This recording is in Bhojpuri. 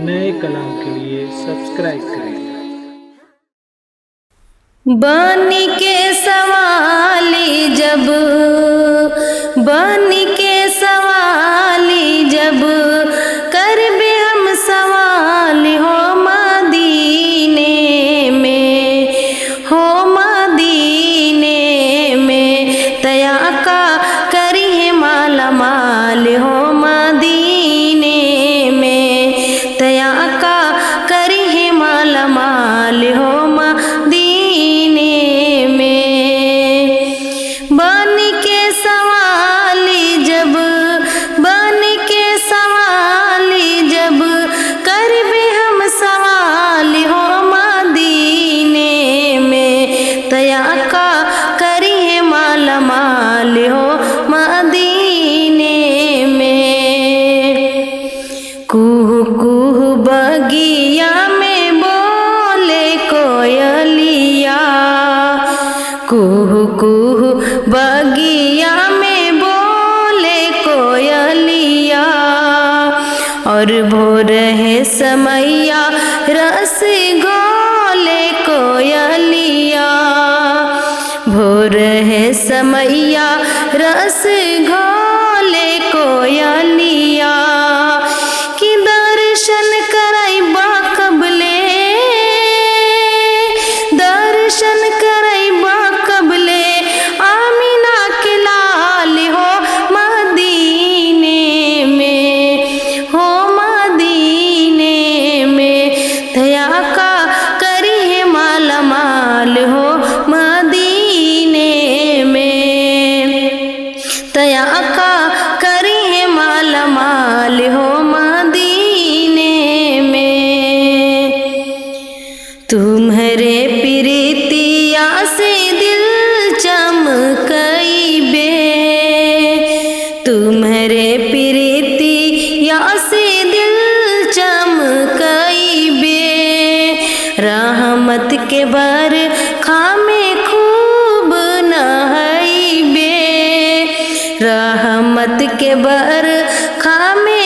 नए कलाम के लिए सब्सक्राइब करें। बनी के सवाली जब बनी के सवाली जब करबे हम सवाल हो मदीने में, हो मदीने में तया का करी है माला माल हो मदीने में, तया का करी है माला माल हो माल हो मदीने में। कुह कुह बगिया में बोले कोयलिया, कुह कुह बगिया में बोले कोयलिया, और भोर है समैया रस घोले कोयलिया, भोर है समैया रस घोले कोयलिया, कि दर्शन करैबा कबले, दर्शन करैबा कबले आमीना के लाल हो मदीने में, हो मदीने में तया का करी है माला माल हो मदीने में, तया का करी है माला माल हो मदीने में। तुम्हारे प्रीतिया से दिल चमकइबे, तुम्हारे प्रीतिया से दिल चमकइबे, रहमत के बरखा में खूब नहइबे, रहमत के बरखा में